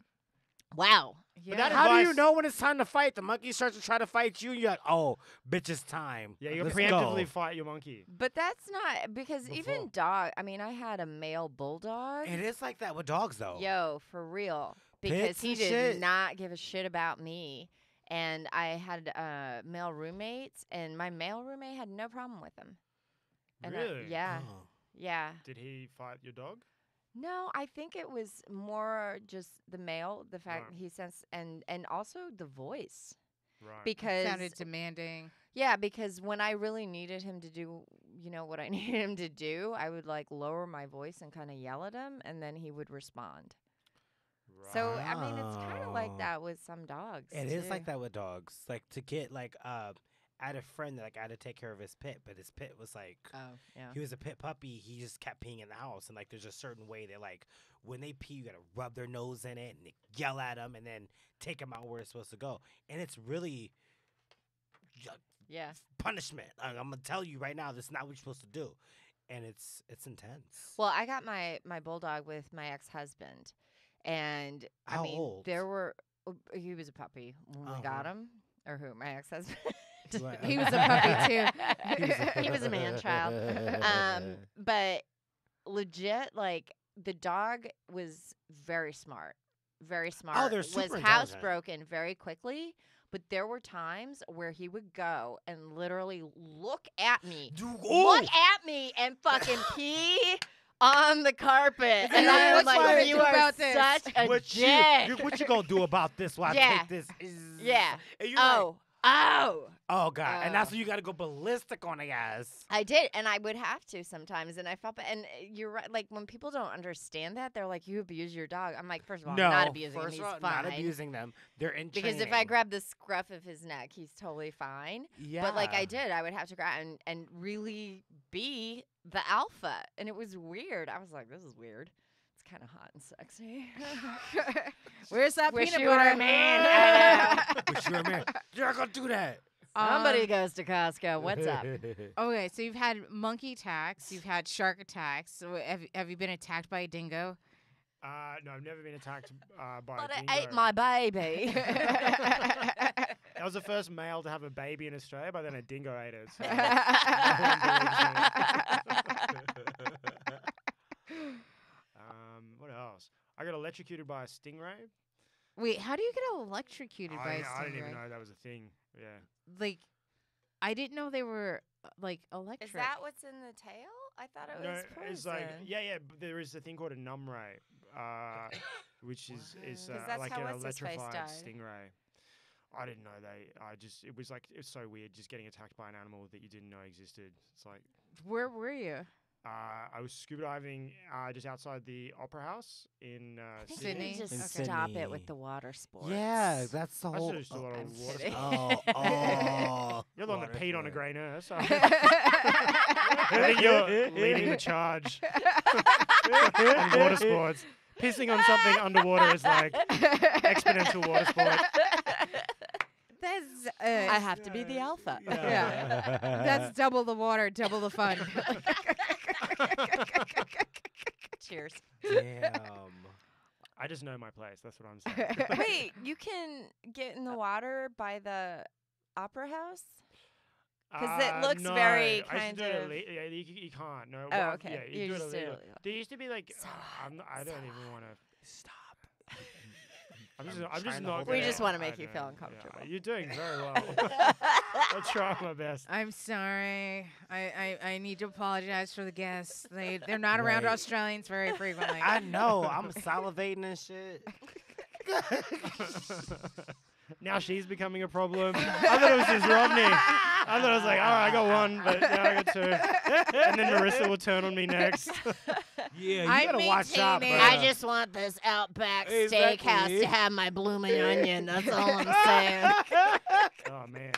Wow. Yeah. that How do you advice- know when it's time to fight? The monkey starts to try to fight you, and you're like, oh, bitch, it's time. Yeah, you Let's preemptively go. fight your monkey. But that's not because even Before. dog. I mean, I had a male bulldog. It is like that with dogs, though. Yo, for real. Because Pits he and did shit. not give a shit about me. And I had male roommates, and my male roommate had no problem with him. And Really? yeah. Oh. Yeah. Did he fight your dog? No, I think it was more just the male, the fact Right. he sensed, and also the voice. Right. because Sounded demanding. yeah, because when I really needed him to do, what I needed him to do, I would like lower my voice and kind of yell at him, and then he would respond. So I mean, it's kind of like Oh. that with some dogs. It is like too. that with dogs. Like to get like I had a friend that like I had to take care of his pit, but his pit was like Oh, yeah. he was a pit puppy. He just kept peeing in the house, and like there's a certain way that like when they pee, you gotta rub their nose in it and yell at them, and then take them out where it's supposed to go. And it's really Yeah. punishment. I'm gonna tell you right now, this is not what you're supposed to do, and it's intense. Well, I got my bulldog with my ex-husband, and I How mean, old? there were he was a puppy when we got Uh-huh. him, or who? My ex-husband. Right. He was a puppy too. He was a man-child. But legit, like the dog was very smart, very smart. they're was super intelligent. housebroken very quickly. But there were times where he would go and literally look at me, look at me, and fucking pee on the carpet. And I'm What's like, funny you are about this? such a What dick. what you gonna do about this while I Yeah. take this? Yeah. And you're like, Oh. oh god, and that's Oh. when you gotta go ballistic on the ass. I did, and I would have to sometimes, and I felt bad. And you're right, like when people don't understand that, they're like, "You abuse your dog." I'm like, first of all, No, I'm not abusing him. first He's of all, fine. not abusing them. They're in Because if I training. grab the scruff of his neck, he's totally fine. yeah, But like I did, I would have to grab and really be the alpha, and it was weird. I was like, "This is weird." It's kind of hot and sexy. Where's that Wish peanut you were butter? a man. I know. Wish you were a man. You're not gonna do that. Somebody goes to Costco. What's up? Okay, so you've had monkey attacks, you've had shark attacks. So have you been attacked by a dingo? No, I've never been attacked by But a it dingo. ate my baby. I was the first male to have a baby in Australia, but then a dingo ate it. So what else? I got electrocuted by a stingray. Wait, how do you get electrocuted by a I didn't even stingray? know that was a thing. Yeah. Like, I didn't know they were like electric. Is that what's in the tail? I thought it was poison. it's like yeah. There is a thing called a numb ray, which is 'Cause that's like how an what's-his-face electrified died. stingray. I didn't know it was so weird just getting attacked by an animal that you didn't know existed. It's like Where were you? I was scuba diving just outside the Opera House in I think Sydney? you need to In stop it Sydney. with the water sports. Yeah, that's the I whole. just do a lot I'm of water kidding. sports. Oh, You're the one that water peed on a sport. grey nurse. I think you're leading the charge in water sports. Pissing on something underwater is like exponential water sport. That's I have to be the alpha. Yeah. That's double the water, double the fun. Cheers. Damn. I just know my place. That's what I'm saying. Wait, you can get in the water by the opera house? 'Cause it looks no, very I used kind to do it of- yeah, you can't. No. Oh, well, okay. Yeah, you do it just do illegal. it. There used to be like So I don't so even want to. Stop. I'm just trying to not. hold We it just in. wanna I make you know, feel yeah. uncomfortable. You're doing very well. I'll try my best. I'm sorry. I need to apologize for the guests. They're not around Right. Australians very frequently. I know. I'm salivating and shit. Now she's becoming a problem. I thought it was just Rodney. I thought I was like, all right, I got one, but now I got two. And then Marissa will turn on me next. Yeah, you I'm gotta watch out, bro. maintaining- I just want this Outback Exactly. Steakhouse to have my blooming onion. That's all I'm saying. Oh, man.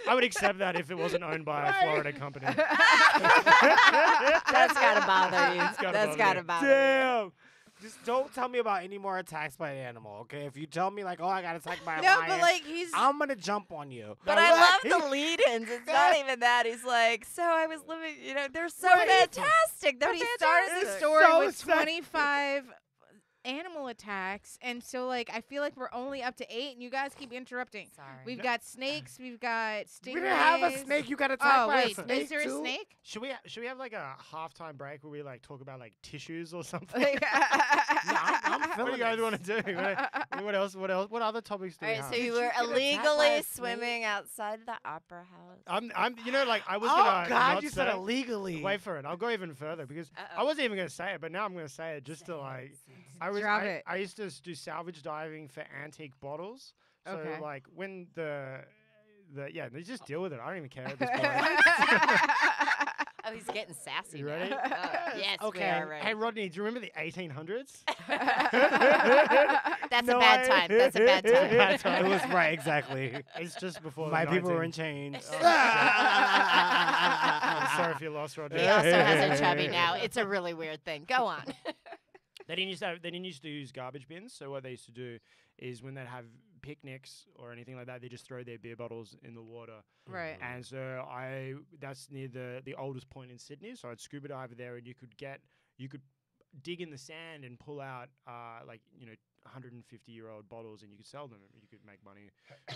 I would accept that if it wasn't owned by a Florida company. That's gotta bother you. It's gotta That's bother gotta you. bother you. Damn. Just don't tell me about any more attacks by an animal, okay? If you tell me like, oh, I got attacked by a no, lion, but like he's I'm gonna jump on you. But I love the lead-ins. It's not even that. He's like, so I was living, they're so Right. fantastic. They're but he started the fantastic. story So with sad. 25 animal attacks, and so like I feel like we're only up to 8, and you guys keep interrupting. Sorry. We've got snakes, we've got stingrays. We didn't have a snake. You got attacked Oh by wait, a snake is there a too? snake? Should we have like a halftime break where we like talk about like tissues or something? Like- I'm What do feeling you guys this. want to do? What else? What other topics do All we right, have? so you Did were you get attacked by illegally a snake? swimming outside the opera house. I'm like I was Oh gonna God, not you said say- illegally. Wait for it. I'll go even further because I Uh-oh. wasn't even gonna say it, but now I'm gonna say it just to like. I Drop it. I used to do salvage diving for antique bottles. So Okay. like when they just deal with it. I don't even care at this point. Oh, he's getting sassy. You now. ready? Yes, Okay. we are ready. Hey Rodney, do you remember the 1800s? That's No, a bad time. That's a bad time. Bad time. It was right, exactly. It's just before My the people were 19 in chains. I'm sorry if you lost Rodney. He also has a chubby now. It's a really weird thing. Go on. They didn't used to use garbage bins. So what they used to do is when they'd have picnics or anything like that, they just throw their beer bottles in the water. Right. And so that's near the oldest point in Sydney. So I'd scuba dive there, and you could dig in the sand and pull out 150-year-old bottles, and you could sell them. You could make money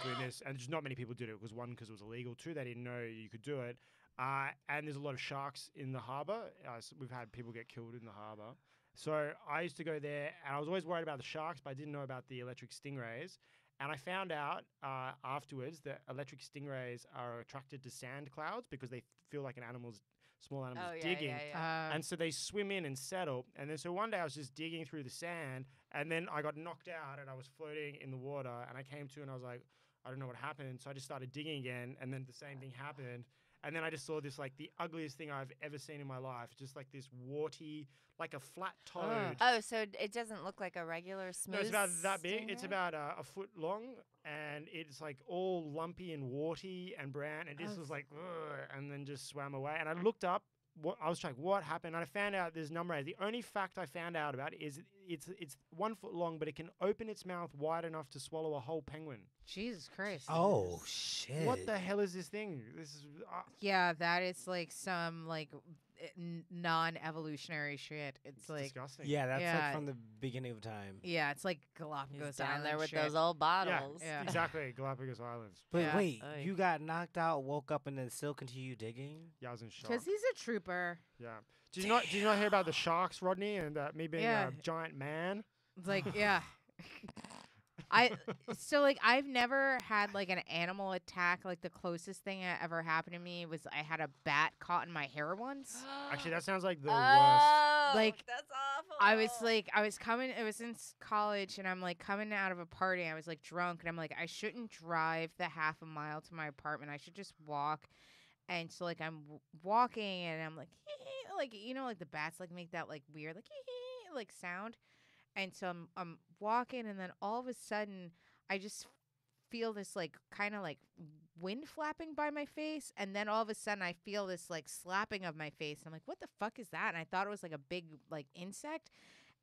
doing this. And just not many people did it because it was illegal. Two, they didn't know you could do it. And there's a lot of sharks in the harbour. So we've had people get killed in the harbour. So I used to go there, and I was always worried about the sharks, but I didn't know about the electric stingrays. And I found out afterwards that electric stingrays are attracted to sand clouds because they feel like small animal's digging. And so they swim in and settle. And then so one day I was just digging through the sand, and then I got knocked out, and I was floating in the water. And I came to, and I was like, I don't know what happened. So I just started digging again, and then the same thing happened. And then I just saw this, like, the ugliest thing I've ever seen in my life. Just like this warty, like a flat toad. Oh, so it doesn't look like a regular smooth. No, it's about that big. stingray? It's about a foot long, and it's like all lumpy and warty and brown, and just was like, ugh, and then just swam away. And I looked up. I was like, what happened? And I found out there's number 8. The only fact I found out about it is it's 1 foot long, but it can open its mouth wide enough to swallow a whole penguin. Jesus Christ. Oh shit! What the hell is this thing? This is Yeah, that is like some like non-evolutionary shit. It's like disgusting. Yeah, that's Yeah. like from the beginning of time. yeah, it's like Galapagos He's down Island there with shit. those old bottles. Yeah. Exactly. Galapagos Islands. But Yeah. wait, Oy. you got knocked out, woke up, and then still continue digging? Yeah, I was in shock. Because he's a trooper. Yeah. Did you not hear about the sharks, Rodney, and me being Yeah. a giant man? It's like yeah. I've never had like an animal attack. Like the closest thing that ever happened to me was I had a bat caught in my hair once. Actually, that sounds like the worst. Oh, Like, that's awful. I was coming, it was in college, and I'm like coming out of a party. And I was like drunk, and I'm like, I shouldn't drive the half a mile to my apartment. I should just walk. And so like I'm walking, and I'm like, like like the bats like make that like weird like sound. And so I'm walking, and then all of a sudden I just feel this like kind of like wind flapping by my face, and then all of a sudden I feel this like slapping of my face. I'm like, what the fuck is that? And I thought it was like a big like insect,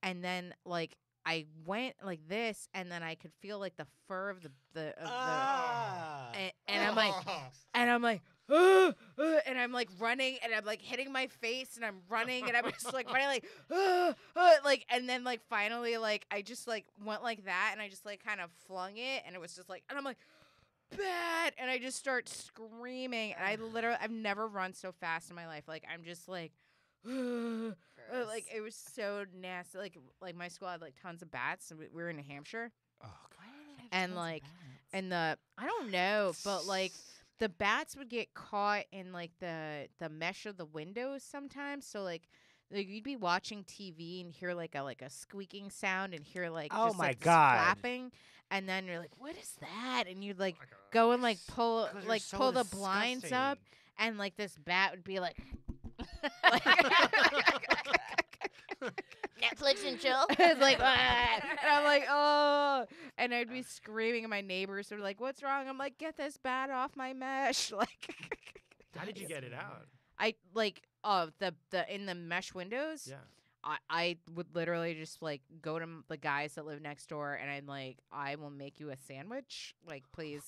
and then like I went like this, and then I could feel like the fur of the and I'm like and I'm like running, and I'm like hitting my face, and I'm running, and I'm just like running like like, and then like finally like I just like went like that, and I just like kind of flung it, and it was just like, and I'm like, bad, and I just start screaming, and I've never run so fast in my life. Like I'm just like like it was so nasty. Like my school had like tons of bats, and we were in New Hampshire. Oh Why do they have And, tons of like, bats? And I don't know, but like the bats would get caught in like the mesh of the windows sometimes. So like you'd be watching TV and hear like a squeaking sound, and hear like Oh just, my like, this God. flapping, and then you're like, what is that? And you'd like go and like pull 'Cause they're like so pull the blinds up, disgusting. and like this bat would be like Netflix and chill. it's like "Ah," and I'm like, oh, and I'd be screaming, and my neighbors would be like, what's wrong? I'm like, get this bat off my mesh. Like How did you get it out? I like the in the mesh windows. Yeah. I would literally just like go to the guys that live next door, and I'm like, I will make you a sandwich. Like, please,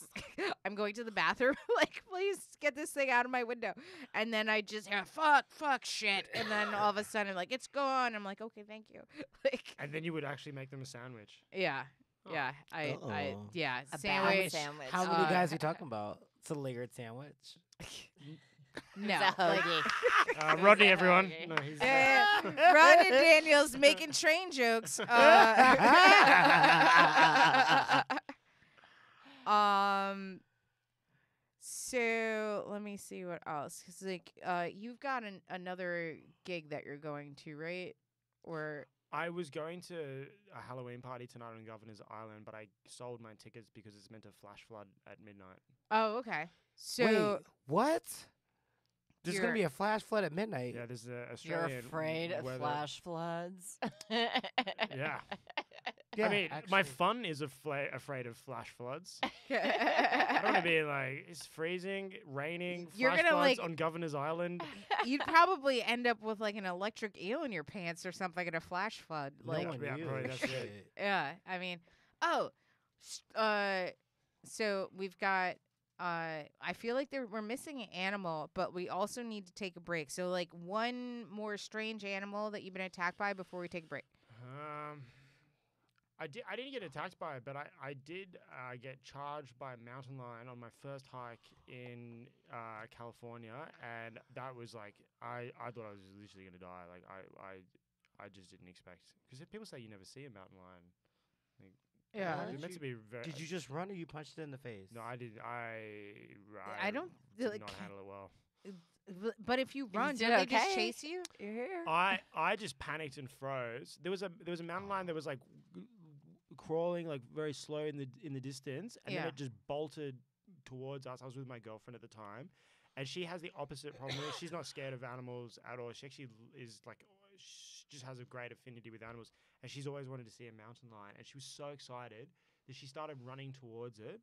I'm going to the bathroom. Like, please get this thing out of my window. And then I just hear fuck, shit. And then all of a sudden, like, it's gone. I'm like, okay, thank you. Like, And then you would actually make them a sandwich. yeah, Oh. yeah, Uh-oh. yeah, A sandwich. sandwich. How many Uh, guys are we talking about? It's a layered sandwich. No, It's a like, hoagie. Rodney, that everyone. okay? No, he's. yeah, Ron and Daniel's making train jokes. So let me see what else. 'Cause like, you've got another gig that you're going to, right? Or I was going to a Halloween party tonight on Governor's Island, but I sold my tickets because it's meant to flash flood at midnight. Oh, okay. So Wait, what? There's gonna You're- be a flash flood at midnight. Yeah, there's a You're Australian afraid of weather. flash floods. Yeah. Yeah, I mean, my actually. fun is afraid of flash floods. I don't want to be like, it's freezing, raining, You're flash gonna, floods like- on Governor's Island. you'd probably end up with like an electric eel in your pants or something in a flash flood. No Like, one yeah, knew. probably that's it. Shit. yeah, I mean, so we've got. I feel like we're missing an animal, but we also need to take a break. So, like, one more strange animal that you've been attacked by before we take a break. I didn't get attacked by it, but I did get charged by a mountain lion on my first hike in California, and that was like I thought I was literally gonna die. Like I just didn't expect, because people say you never see a mountain lion. Like, Yeah. it's meant to be very. Did you just run or you punched it in the face? No, I did. I don't did like- not handle it well. But if you run, did do they just okay. chase you? You're here. I just panicked and froze. There was a mountain lion that was like crawling like very slow in the distance, and Yeah. then it just bolted towards us. I was with my girlfriend at the time, and she has the opposite problem. She's not scared of animals at all. She actually is like, she just has a great affinity with animals, and she's always wanted to see a mountain lion, and she was so excited that she started running towards it.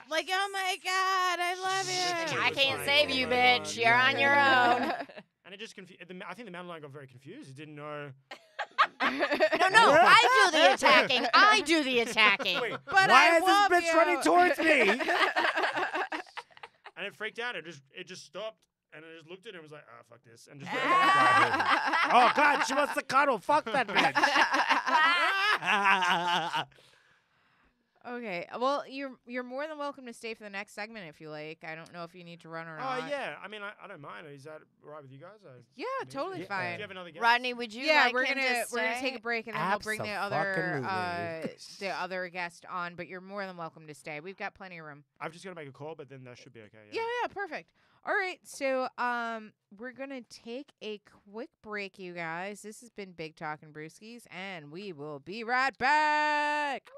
Like, oh my god, I love She it. I was can't like, save "Oh you, my bitch. God." You're on your own. And it just confused. I think the mountain lion got very confused. It didn't know. No, I do the attacking. I do the attacking. Wait, But Why I is love this bitch you. running towards me? and it freaked out. It just stopped, and I just looked at it and was like, "Ah, fuck this," and just. Oh God, she wants to cuddle. Fuck that bitch. Okay, well, you're more than welcome to stay for the next segment if you like. I don't know if you need to run or not. Oh yeah, I mean, I don't mind. Is that all right with you guys? Yeah, totally Yeah. fine. Do you have another guest? Rodney, would you Yeah, like we're him gonna to we're gonna stay? take a break and then we'll bring the Abso-fucking-lutely. the other guest on. But you're more than welcome to stay. We've got plenty of room. I've just got to make a call, but then that should be okay. Yeah, perfect. All right, so we're gonna take a quick break, you guys. This has been Big Talk and Brewskis, and we will be right back.